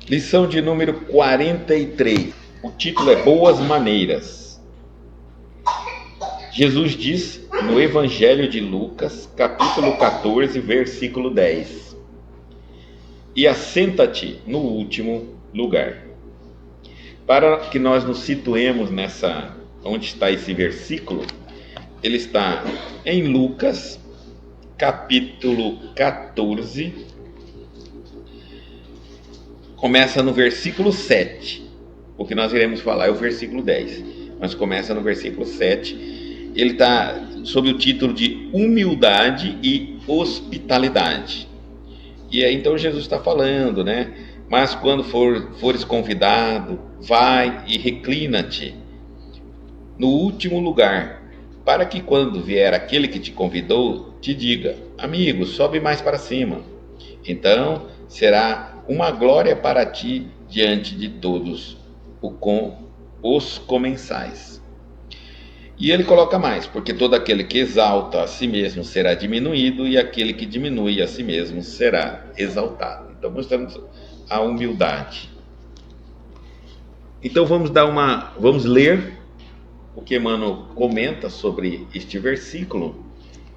Lição de número 43. O título é Boas Maneiras. Jesus diz no Evangelho de Lucas, capítulo 14, versículo 10: E assenta-te no último lugar. Para que nós nos situemos onde está esse versículo, ele está em Lucas, capítulo 14, começa no versículo 7. O que nós iremos falar é o versículo 10, mas começa no versículo 7. Ele está sob o título de humildade e hospitalidade. E aí então Jesus está falando, né? Mas quando fores convidado, vai e reclina-te no último lugar, para que quando vier aquele que te convidou, te diga: amigo, sobe mais para cima. Então será uma glória para ti diante de todos os comensais. E ele coloca mais: porque todo aquele que exalta a si mesmo será diminuído, e aquele que diminui a si mesmo será exaltado. Então mostrando a humildade. Então vamos ler o que Emmanuel comenta sobre este versículo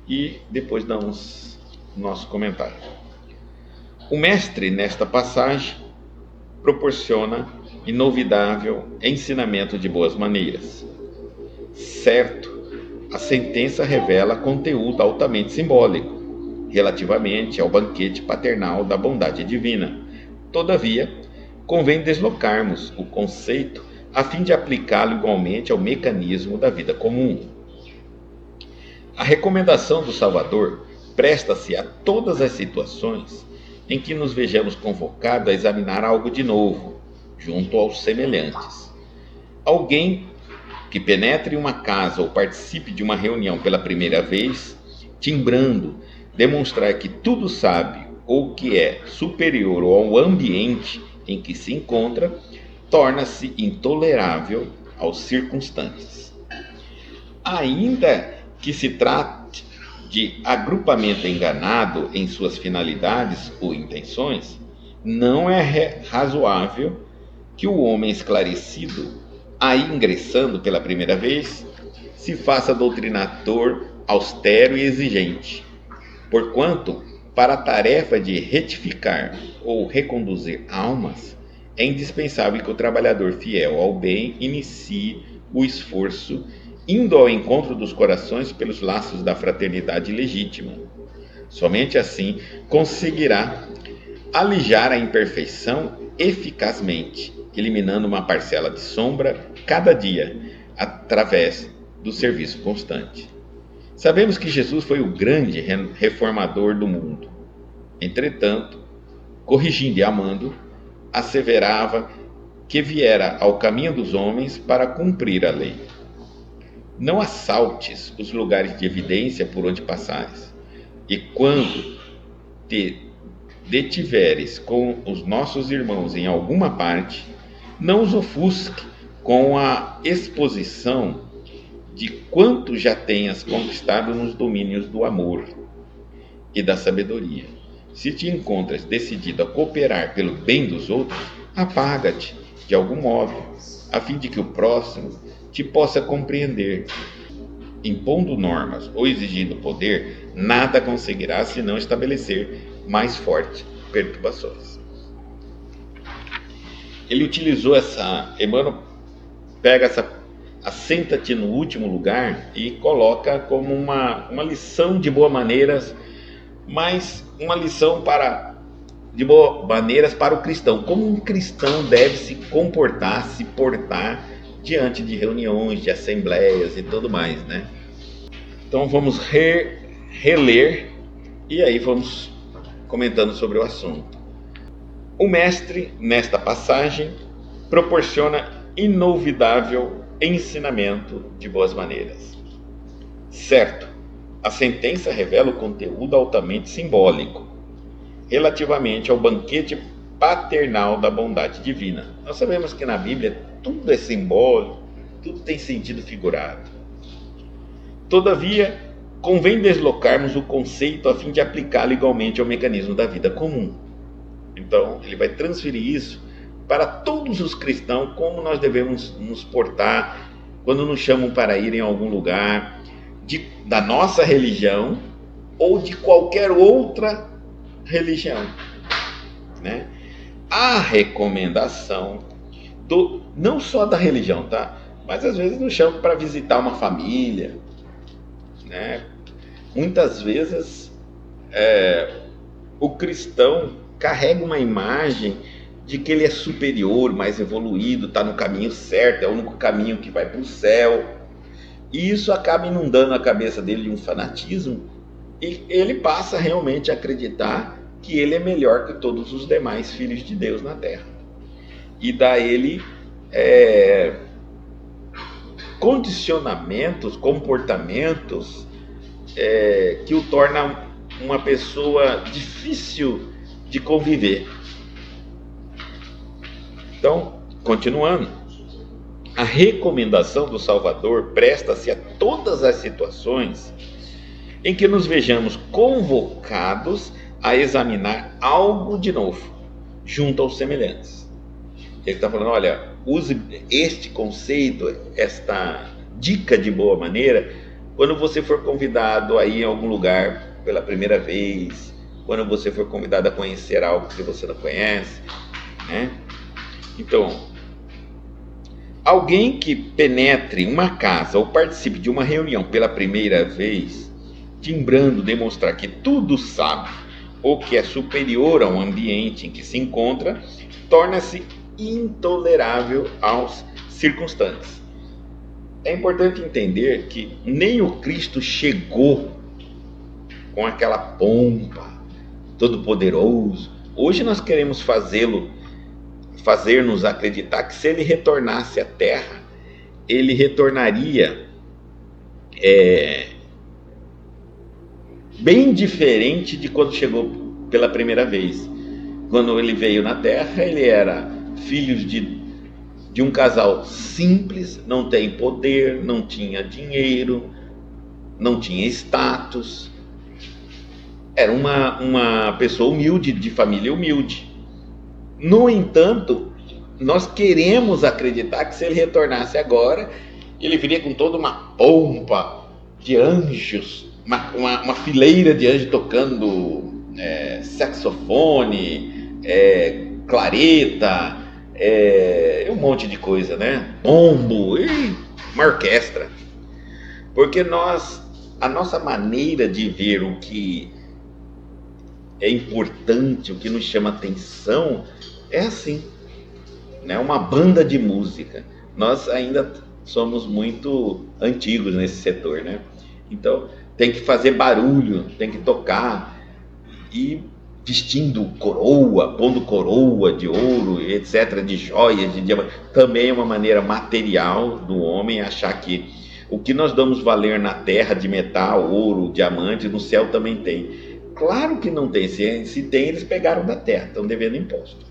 e depois damos nosso comentário. O mestre, nesta passagem, proporciona inovidável ensinamento de boas maneiras. Certo, a sentença revela conteúdo altamente simbólico, relativamente ao banquete paternal da bondade divina. Todavia, convém deslocarmos o conceito a fim de aplicá-lo igualmente ao mecanismo da vida comum. A recomendação do Salvador presta-se a todas as situações em que nos vejamos convocados a examinar algo de novo, junto aos semelhantes. Alguém que penetre em uma casa ou participe de uma reunião pela primeira vez, timbrando, demonstrar que tudo sabe ou que é superior ao ambiente em que se encontra, torna-se intolerável aos circunstantes. Ainda que se trate de agrupamento enganado em suas finalidades ou intenções, não é razoável que o homem esclarecido, aí ingressando pela primeira vez, se faça doutrinador austero e exigente, porquanto, para a tarefa de retificar ou reconduzir almas, é indispensável que o trabalhador fiel ao bem inicie o esforço, indo ao encontro dos corações pelos laços da fraternidade legítima. Somente assim conseguirá alijar a imperfeição eficazmente, eliminando uma parcela de sombra cada dia, através do serviço constante. Sabemos que Jesus foi o grande reformador do mundo. Entretanto, corrigindo e amando, asseverava que viera ao caminho dos homens para cumprir a lei. Não assaltes os lugares de evidência por onde passares, e quando te detiveres com os nossos irmãos em alguma parte, não os ofusque com a exposição de quanto já tenhas conquistado nos domínios do amor e da sabedoria. Se te encontras decidido a cooperar pelo bem dos outros, apaga-te de algum modo, a fim de que o próximo te possa compreender. Impondo normas ou exigindo poder, nada conseguirá senão estabelecer mais fortes perturbações. Ele utilizou Emmanuel pega assenta-te no último lugar e coloca como uma lição de boas maneiras, mas uma lição de boas maneiras para o cristão. Como um cristão deve se comportar, se portar diante de reuniões, de assembleias e tudo mais, né? Então vamos reler e aí vamos comentando sobre o assunto. O mestre, nesta passagem, proporciona inovidável ensinamento de boas maneiras. Certo, a sentença revela o conteúdo altamente simbólico, relativamente ao banquete paternal da bondade divina. Nós sabemos que na Bíblia tudo é simbólico, tudo tem sentido figurado. Todavia, convém deslocarmos o conceito a fim de aplicá-lo igualmente ao mecanismo da vida comum. Então, ele vai transferir isso para todos os cristãos como nós devemos nos portar quando nos chamam para ir em algum lugar da nossa religião ou de qualquer outra religião, né? A recomendação não só da religião, tá? Mas às vezes nos chamam para visitar uma família, né? Muitas vezes o cristão carrega uma imagem de que ele é superior, mais evoluído, está no caminho certo, é o único caminho que vai para o céu. E isso acaba inundando a cabeça dele de um fanatismo e ele passa realmente a acreditar que ele é melhor que todos os demais filhos de Deus na Terra. E dá ele condicionamentos, comportamentos que o tornam uma pessoa difícil de conviver. Então, continuando, a recomendação do Salvador presta-se a todas as situações em que nos vejamos convocados a examinar algo de novo, junto aos semelhantes. Ele está falando, olha, use este conceito, esta dica de boa maneira, quando você for convidado a ir em algum lugar pela primeira vez, quando você for convidado a conhecer algo que você não conhece, né? Então, alguém que penetre uma casa ou participe de uma reunião pela primeira vez, timbrando demonstrar que tudo sabe ou que é superior ao ambiente em que se encontra, torna-se intolerável aos circunstantes. É importante entender que nem o Cristo chegou com aquela pompa, todo-poderoso. Hoje nós queremos fazer-nos acreditar que se ele retornasse à Terra, ele retornaria bem diferente de quando chegou pela primeira vez. Quando ele veio na Terra, ele era filho de um casal simples, não tem poder, não tinha dinheiro, não tinha status. Era uma pessoa humilde, de família humilde. No entanto, nós queremos acreditar que se ele retornasse agora, ele viria com toda uma pompa de anjos, uma fileira de anjos tocando saxofone, clareta, um monte de coisa, né? Bombo, e uma orquestra. Porque a nossa maneira de ver o que é importante, o que nos chama atenção, é assim, né? Uma banda de música. Nós ainda somos muito antigos nesse setor, né? Então tem que fazer barulho, tem que tocar, e vestindo coroa, pondo coroa de ouro, etc., de joias, de diamante. Também é uma maneira material do homem achar que o que nós damos valer na terra de metal, ouro, diamante, no céu também tem. Claro que não tem. Se tem, eles pegaram da terra, estão devendo imposto.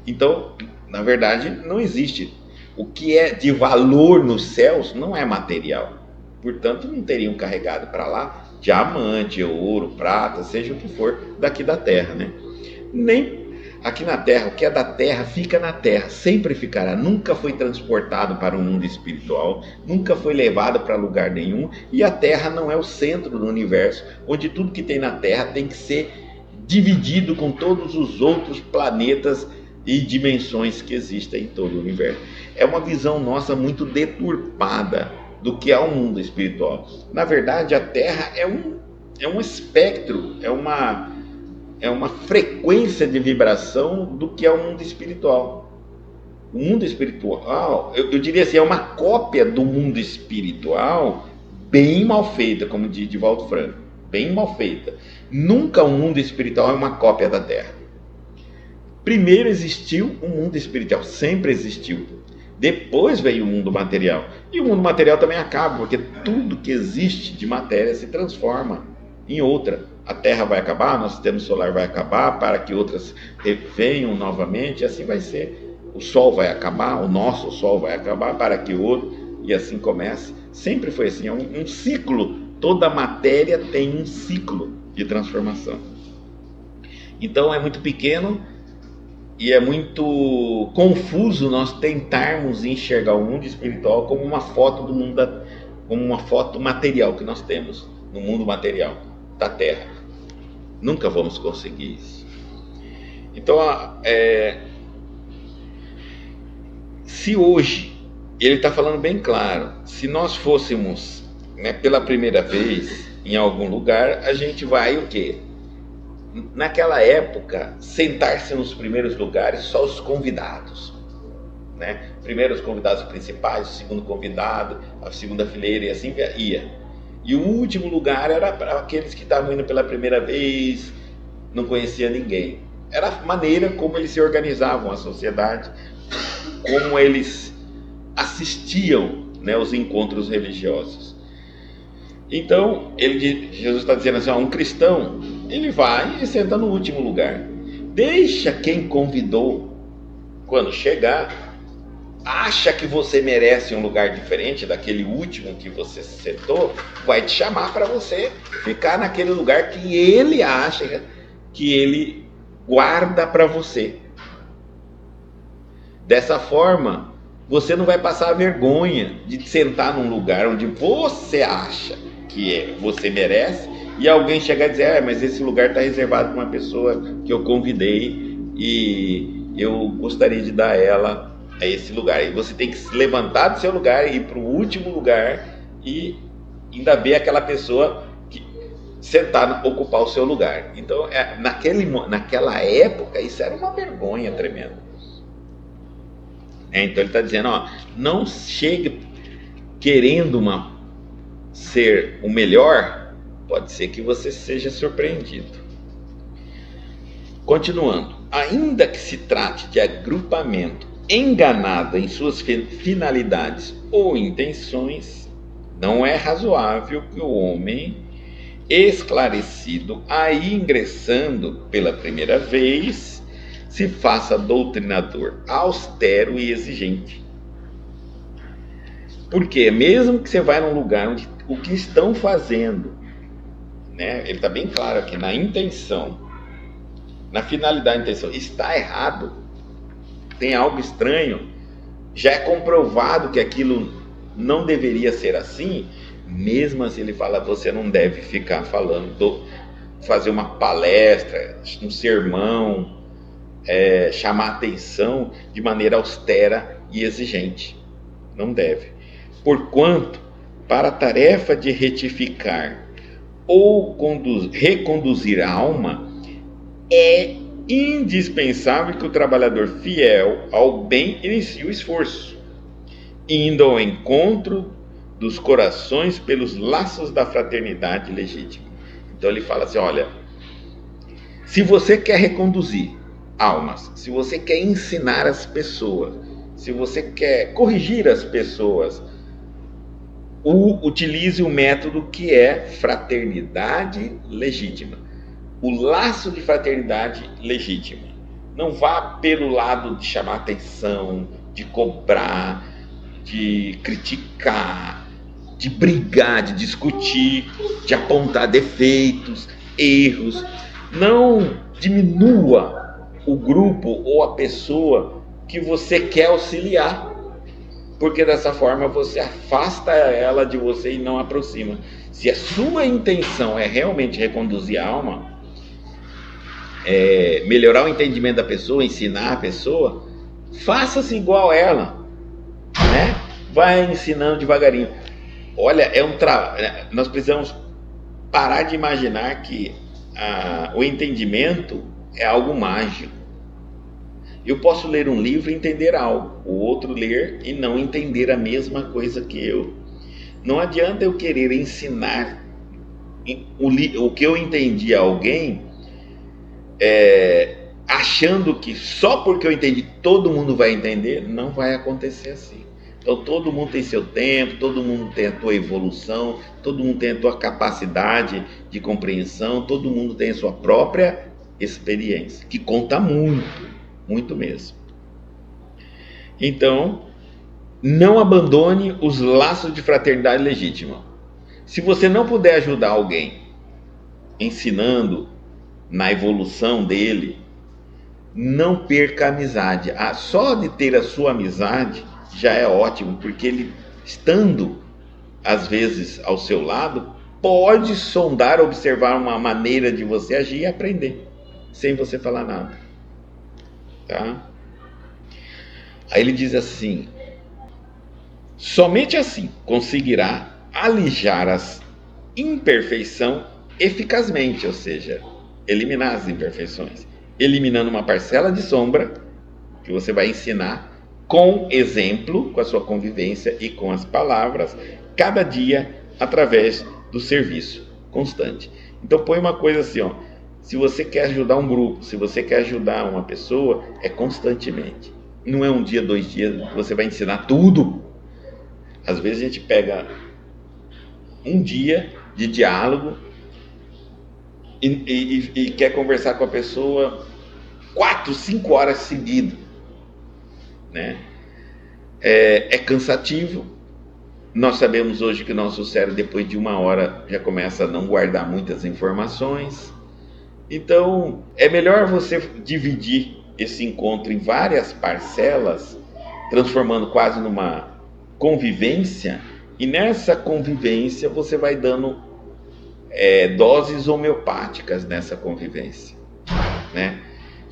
Então, na verdade, não existe. O que é de valor nos céus não é material. Portanto, não teriam carregado para lá diamante, ouro, prata, seja o que for daqui da terra, né? Nem aqui na terra, o que é da terra fica na terra, sempre ficará. Nunca foi transportado para o mundo espiritual, nunca foi levado para lugar nenhum, e a terra não é o centro do universo, onde tudo que tem na terra tem que ser dividido com todos os outros planetas e dimensões que existem em todo o universo. É uma visão nossa muito deturpada do que é o mundo espiritual. Na verdade, a Terra é um espectro, é uma frequência de vibração do que é o mundo espiritual. O mundo espiritual, eu diria assim, é uma cópia do mundo espiritual bem mal feita, como diz Divaldo Franco, bem mal feita. Nunca o mundo espiritual é uma cópia da Terra. Primeiro existiu o mundo espiritual, sempre existiu. Depois veio o mundo material. E o mundo material também acaba, porque tudo que existe de matéria se transforma em outra. A Terra vai acabar, nosso sistema solar vai acabar, para que outras venham novamente, e assim vai ser. O Sol vai acabar, o nosso Sol vai acabar, para que outro, e assim começa. Sempre foi assim, é um ciclo. Toda matéria tem um ciclo de transformação. Então é muito pequeno E é muito confuso nós tentarmos enxergar o mundo espiritual como uma foto do mundo como uma foto material que nós temos no mundo material da Terra. Nunca vamos conseguir isso. Então, se hoje, ele está falando bem claro, se nós fôssemos, né, pela primeira vez em algum lugar, a gente vai o quê? Naquela época, sentar-se nos primeiros lugares só os convidados, né? Primeiro os convidados principais, o segundo convidado, a segunda fileira, e assim ia. E o último lugar era para aqueles que estavam indo pela primeira vez, não conhecia ninguém. Era a maneira como eles se organizavam, a sociedade, como eles assistiam, né, os encontros religiosos. Então, Jesus está dizendo assim, um cristão, ele vai e senta no último lugar. Deixa quem convidou, quando chegar, acha que você merece um lugar diferente daquele último que você sentou, vai te chamar para você ficar naquele lugar que ele acha que ele guarda para você. Dessa forma, você não vai passar a vergonha de sentar num lugar onde você acha que você merece, e alguém chegar e dizer, mas esse lugar está reservado para uma pessoa que eu convidei e eu gostaria de dar ela a esse lugar. E você tem que se levantar do seu lugar e ir para o último lugar e ainda ver aquela pessoa que sentar, ocupar o seu lugar. Então, naquela época, isso era uma vergonha tremenda. Então ele está dizendo, não chegue querendo ser o melhor, pode ser que você seja surpreendido. Continuando, ainda que se trate de agrupamento enganado em suas finalidades ou intenções, não é razoável que o homem esclarecido, aí ingressando pela primeira vez, se faça doutrinador austero e exigente. Porque mesmo que você vai num lugar onde o que estão fazendo, né, ele está bem claro aqui, na intenção, na finalidade da intenção, está errado, tem algo estranho, já é comprovado que aquilo não deveria ser assim, mesmo assim ele fala, você não deve ficar falando, fazer uma palestra, um sermão, chamar atenção de maneira austera e exigente. Não deve. Porquanto, para a tarefa de retificar ou reconduzir a alma, é indispensável que o trabalhador fiel ao bem inicie o esforço, indo ao encontro dos corações pelos laços da fraternidade legítima. Então ele fala assim, olha, se você quer reconduzir almas, se você quer ensinar as pessoas, se você quer corrigir as pessoas, utilize o método que é fraternidade legítima. O laço de fraternidade legítima. Não vá pelo lado de chamar atenção, de cobrar, de criticar, de brigar, de discutir, de apontar defeitos, erros. Não diminua o grupo ou a pessoa que você quer auxiliar, porque dessa forma você afasta ela de você e não aproxima. Se a sua intenção é realmente reconduzir a alma, melhorar o entendimento da pessoa, ensinar a pessoa, faça-se igual a ela, né? Vai ensinando devagarinho. Olha, nós precisamos parar de imaginar que o entendimento é algo mágico. Eu posso ler um livro e entender algo, o outro ler e não entender a mesma coisa que eu. Não adianta eu querer ensinar o que eu entendi a alguém, achando que só porque eu entendi todo mundo vai entender. Não vai acontecer assim. Então todo mundo tem seu tempo, todo mundo tem a tua evolução, todo mundo tem a tua capacidade de compreensão, todo mundo tem a sua própria experiência, que conta muito, muito mesmo. Então, não abandone os laços de fraternidade legítima. Se você não puder ajudar alguém ensinando na evolução dele, não perca a amizade. Só de ter a sua amizade já é ótimo, porque ele, estando às vezes ao seu lado, pode sondar, observar uma maneira de você agir e aprender, sem você falar nada. Tá? Aí ele diz assim: somente assim conseguirá alijar as imperfeições eficazmente, ou seja, eliminar as imperfeições, eliminando uma parcela de sombra que você vai ensinar com exemplo, com a sua convivência e com as palavras, cada dia através do serviço constante. Então põe uma coisa assim, ó, se você quer ajudar um grupo, se você quer ajudar uma pessoa, é constantemente. Não é um dia, 2 dias, você vai ensinar tudo. Às vezes a gente pega um dia de diálogo e quer conversar com a pessoa 4, 5 horas seguidas, né? É cansativo. Nós sabemos hoje que nosso cérebro, depois de 1 hora, já começa a não guardar muitas informações. Então, é melhor você dividir esse encontro em várias parcelas, transformando quase numa convivência, e nessa convivência você vai dando doses homeopáticas nessa convivência, né?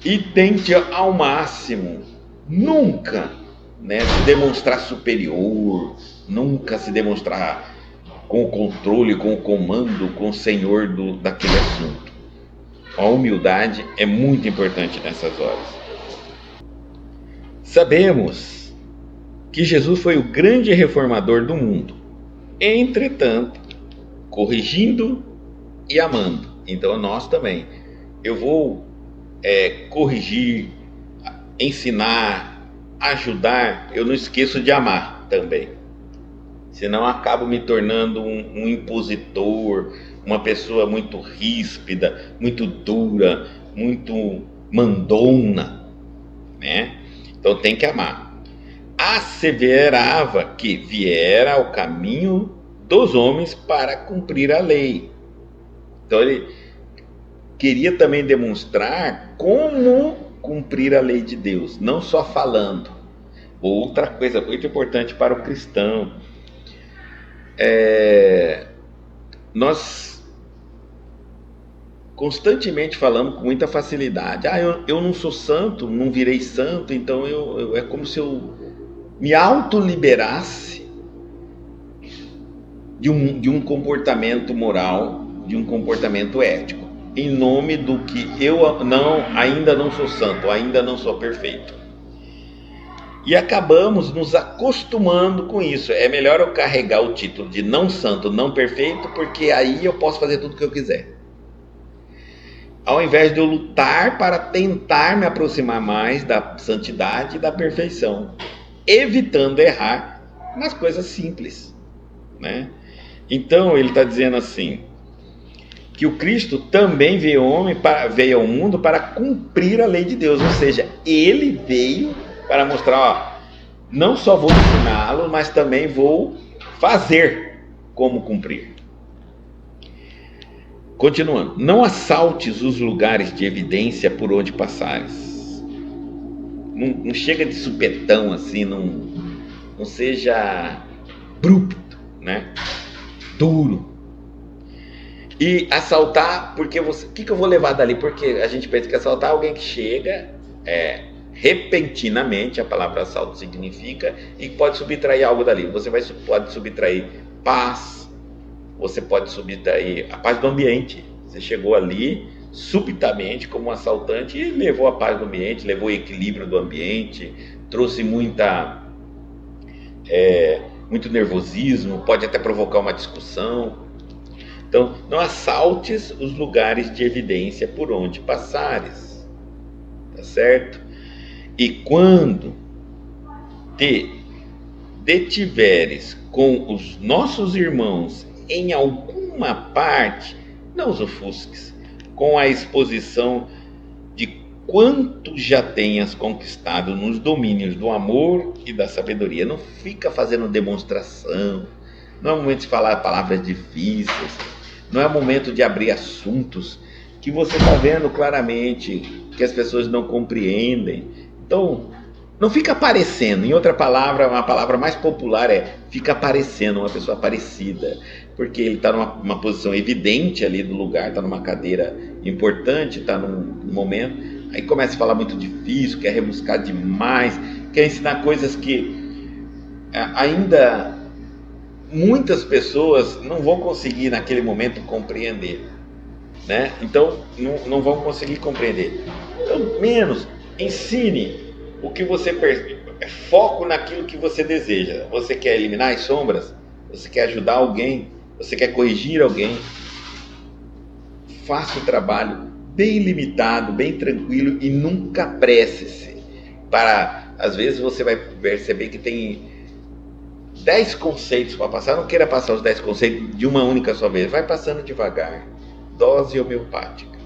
E tente ao máximo nunca, né, se demonstrar superior, nunca se demonstrar com o controle, com o comando, com o senhor daquele assunto. A humildade é muito importante nessas horas. Sabemos que Jesus foi o grande reformador do mundo, entretanto, corrigindo e amando. Então nós também. Eu vou corrigir, ensinar, ajudar, eu não esqueço de amar também. Senão acabo me tornando um impositor, uma pessoa muito ríspida, muito dura, muito mandona, né? Então tem que amar. Asseverava que viera ao caminho dos homens para cumprir a lei. Então ele queria também demonstrar como cumprir a lei de Deus, não só falando. Outra coisa muito importante para o cristão, nós constantemente falamos com muita facilidade: eu não sou santo, não virei santo, então é como se eu me autoliberasse de um comportamento moral, de um comportamento ético, em nome do que eu ainda não sou santo, ainda não sou perfeito. E acabamos nos acostumando com isso. É melhor eu carregar o título de não santo, não perfeito, porque aí eu posso fazer tudo o que eu quiser. Ao invés de eu lutar para tentar me aproximar mais da santidade e da perfeição, evitando errar nas coisas simples, né? Então ele está dizendo assim, que o Cristo também veio ao mundo para cumprir a lei de Deus, ou seja, ele veio para mostrar, não só vou ensiná-lo, mas também vou fazer como cumprir. Continuando, não assaltes os lugares de evidência por onde passares. Não chega de supetão assim, não seja bruto, né? Duro. E assaltar, porque o que eu vou levar dali? Porque a gente pensa que assaltar é alguém que chega repentinamente, a palavra assalto significa, e pode subtrair algo dali. Você pode subtrair paz, você pode subtrair a paz do ambiente. Você chegou ali subitamente como um assaltante e levou a paz do ambiente, levou o equilíbrio do ambiente, trouxe muito nervosismo, pode até provocar uma discussão. Então, não assaltes os lugares de evidência por onde passares, tá certo? E quando te detiveres com os nossos irmãos em alguma parte, não os ofusques com a exposição de quanto já tenhas conquistado nos domínios do amor e da sabedoria. Não fica fazendo demonstração, não é momento de falar palavras difíceis, não é momento de abrir assuntos que você está vendo claramente que as pessoas não compreendem. Então, não fica aparecendo. Em outra palavra, uma palavra mais popular é fica aparecendo, uma pessoa parecida. Porque ele está numa posição evidente ali do lugar, está numa cadeira importante, está num momento. Aí começa a falar muito difícil, quer rebuscar demais, quer ensinar coisas que ainda muitas pessoas não vão conseguir naquele momento compreender, né? Então não vão conseguir compreender. Então, menos ensine o que você foco naquilo que você deseja. Você quer eliminar as sombras? Você quer ajudar alguém? Você quer corrigir alguém? Faça o trabalho bem limitado, bem tranquilo e nunca apresse-se. Às vezes você vai perceber que tem 10 conceitos para passar. Não queira passar os 10 conceitos de uma única só vez. Vai passando devagar. Dose homeopática.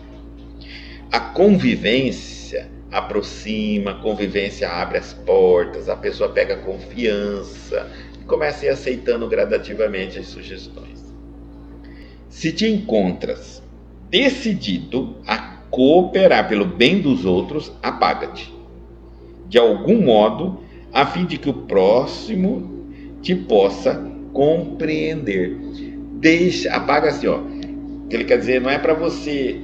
A convivência aproxima, a convivência abre as portas, a pessoa pega confiança e começa a ir aceitando gradativamente as sugestões. Se te encontras decidido a cooperar pelo bem dos outros, apaga-te, de algum modo, a fim de que o próximo te possa compreender. Apaga-se, ó. O que ele quer dizer, não é para você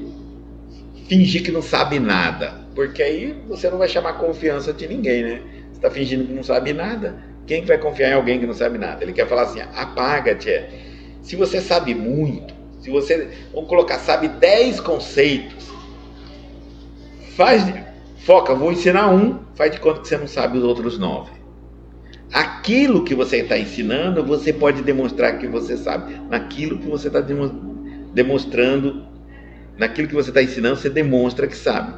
fingir que não sabe nada, porque aí você não vai chamar confiança de ninguém, né? Você está fingindo que não sabe nada. Quem que vai confiar em alguém que não sabe nada? Ele quer falar assim, apaga-te. Se você sabe muito, se você, vamos colocar, sabe 10 conceitos, foca, vou ensinar um, faz de conta que você não sabe os outros 9. Aquilo que você está ensinando, você pode demonstrar que você sabe. Naquilo que você está demonstrando, naquilo que você está ensinando, você demonstra que sabe.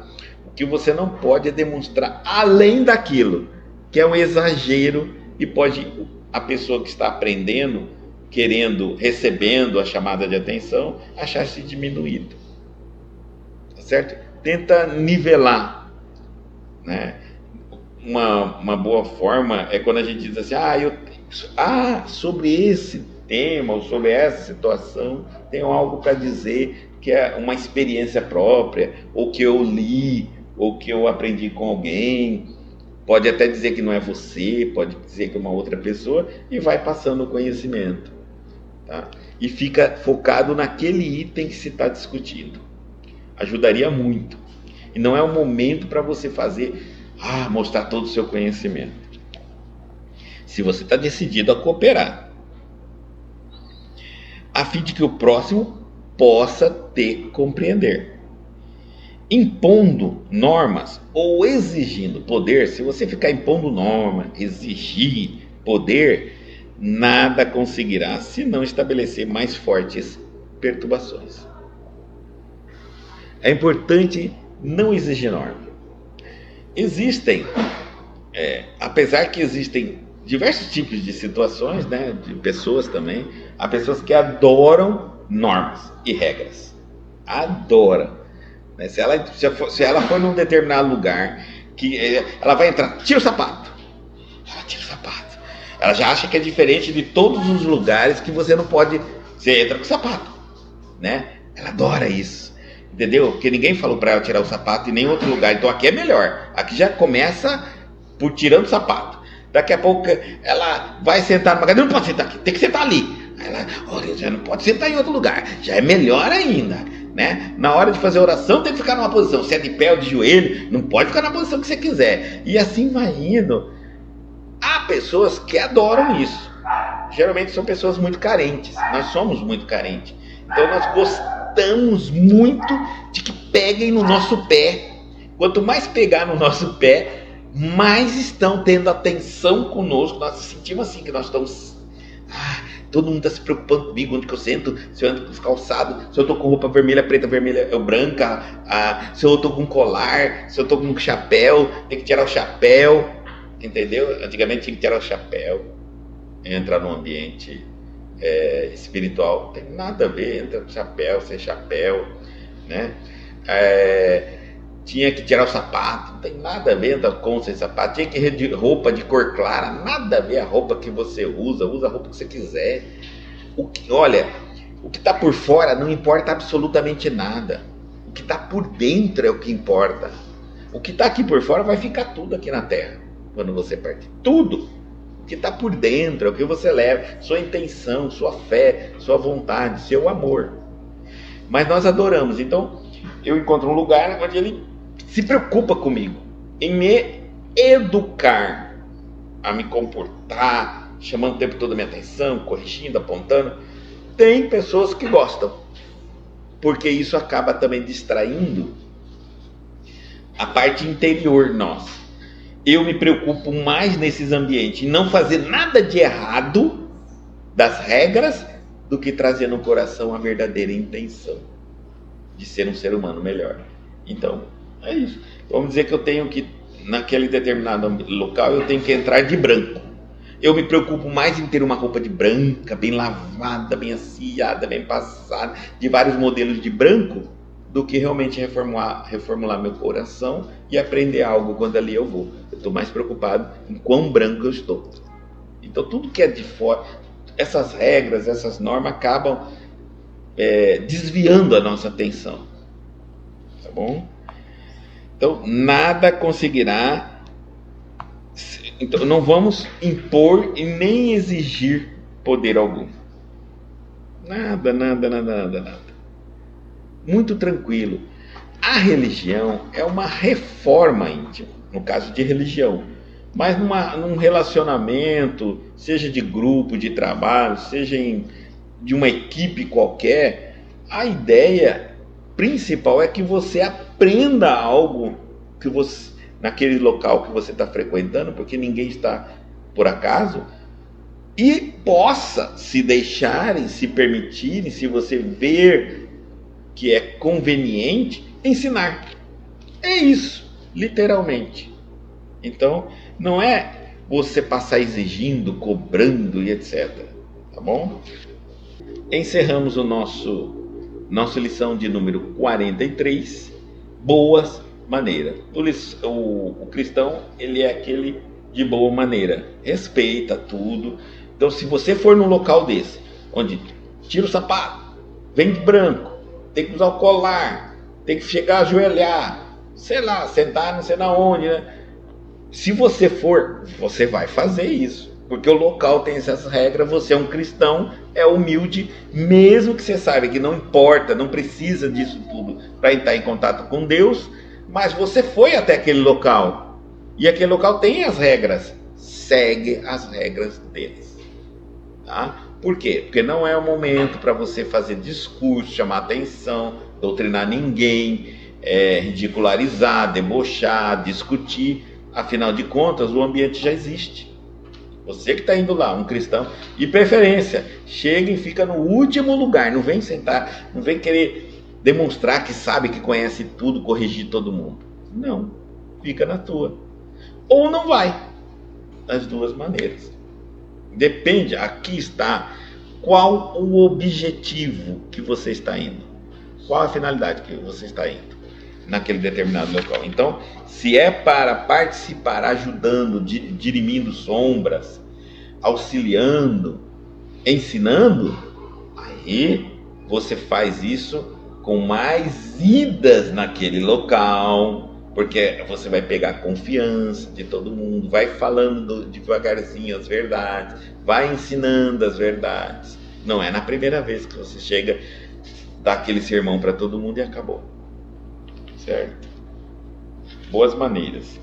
O que você não pode é demonstrar além daquilo, que é um exagero e pode a pessoa que está aprendendo, recebendo a chamada de atenção, achar-se diminuído. Tá certo? Tenta nivelar, né? Uma boa forma é quando a gente diz assim, sobre esse tema ou sobre essa situação, tenho algo para dizer que é uma experiência própria, ou que eu li, ou que eu aprendi com alguém. Pode até dizer que não é você, pode dizer que é uma outra pessoa, e vai passando o conhecimento, tá? E fica focado naquele item que se está discutindo. Ajudaria muito. E não é o momento para você mostrar todo o seu conhecimento. Se você está decidido a cooperar, a fim de que o próximo possa te compreender. Impondo normas ou exigindo poder, se você ficar impondo norma, exigir poder, nada conseguirá se não estabelecer mais fortes perturbações. É importante não exigir norma. Apesar que existem diversos tipos de situações, né, de pessoas também, há pessoas que adoram normas e regras. Adoram. Se ela for num determinado lugar, que ela vai entrar, tira o sapato. Ela tira o sapato. Ela já acha que é diferente de todos os lugares que você não pode. Você entra com o sapato, né? Ela adora isso, entendeu? Porque ninguém falou para ela tirar o sapato em nenhum outro lugar. Então aqui é melhor. Aqui já começa por tirando o sapato. Daqui a pouco ela vai sentar numa cadeira, não pode sentar aqui, tem que sentar ali. Aí ela, olha, já não pode sentar em outro lugar. Já é melhor ainda, né? Na hora de fazer oração tem que ficar numa posição. Se é de pé ou de joelho, não pode ficar na posição que você quiser. E assim vai indo. Há pessoas que adoram isso. Geralmente são pessoas muito carentes. Nós somos muito carentes. Então nós gostamos muito de que peguem no nosso pé. Quanto mais pegar no nosso pé, mais estão tendo atenção conosco. Nós sentimos assim que nós estamos... todo mundo está se preocupando comigo, onde que eu sento, se eu ando com os calçados, se eu estou com roupa vermelha, preta, vermelha ou branca, se eu estou com colar, se eu estou com um chapéu, tem que tirar o chapéu, entendeu? Antigamente tinha que tirar o chapéu, entrar num ambiente espiritual, não tem nada a ver, entra com chapéu, sem chapéu, né? Tinha que tirar o sapato, não tem nada a ver, entra com sem sapato, tinha que ir de roupa de cor clara, nada a ver a roupa que você usa a roupa que você quiser. O que está por fora não importa absolutamente nada, o que está por dentro é o que importa. O que está aqui por fora vai ficar tudo aqui na terra quando você parte. Tudo. O que está por dentro é o que você leva. Sua intenção, sua fé, sua vontade, seu amor. Mas nós adoramos. Então, eu encontro um lugar onde ele se preocupa comigo, em me educar a me comportar, chamando o tempo todo a minha atenção, corrigindo, apontando. Tem pessoas que gostam, porque isso acaba também distraindo a parte interior nossa. Eu me preocupo mais nesses ambientes, em não fazer nada de errado das regras, do que trazer no coração a verdadeira intenção de ser um ser humano melhor. Então, é isso. Vamos dizer que eu tenho que, naquele determinado local, eu tenho que entrar de branco. Eu me preocupo mais em ter uma roupa de branca, bem lavada, bem aciada, bem passada, de vários modelos de branco, do que realmente reformular meu coração e aprender algo quando ali eu vou. Eu estou mais preocupado em quão branco eu estou. Então, tudo que é de fora, essas regras, essas normas acabam desviando a nossa atenção. Tá bom? Então, nada conseguirá. Então, não vamos impor e nem exigir poder algum. Nada. Muito tranquilo. A religião é uma reforma íntima, no caso de religião. Mas num relacionamento, seja de grupo, de trabalho, seja de uma equipe qualquer, a ideia principal é que você aprenda algo que você, naquele local que você está frequentando, porque ninguém está por acaso, e possa se deixarem, se permitirem, se você ver que é conveniente, ensinar. É isso, literalmente. Então, não é você passar exigindo, cobrando e etc. Tá bom? Encerramos nossa lição de número 43, boas maneiras. O cristão, ele é aquele de boa maneira, respeita tudo. Então, se você for num local desse, onde tira o sapato, vem de branco, tem que usar o colar, tem que chegar a ajoelhar, sei lá, sentar não sei na onde, né? Se você for, você vai fazer isso, porque o local tem essas regras, você é um cristão, é humilde, mesmo que você saiba que não importa, não precisa disso tudo para entrar em contato com Deus, mas você foi até aquele local, e aquele local tem as regras, segue as regras deles, tá? Por quê? Porque não é o momento para você fazer discurso, chamar atenção, doutrinar ninguém, ridicularizar, debochar, discutir. Afinal de contas, o ambiente já existe. Você que está indo lá, um cristão, de preferência, chega e fica no último lugar, não vem sentar, não vem querer demonstrar que sabe, que conhece tudo, corrigir todo mundo. Não, fica na tua. Ou não vai, das duas maneiras. Depende, aqui está, qual o objetivo que você está indo, qual a finalidade que você está indo naquele determinado local. Então, se é para participar, ajudando, dirimindo sombras, auxiliando, ensinando, aí você faz isso com mais idas naquele local, porque você vai pegar a confiança de todo mundo, vai falando devagarzinho as verdades, vai ensinando as verdades. Não é na primeira vez que você chega, dá aquele sermão para todo mundo e acabou. Certo? Boas maneiras.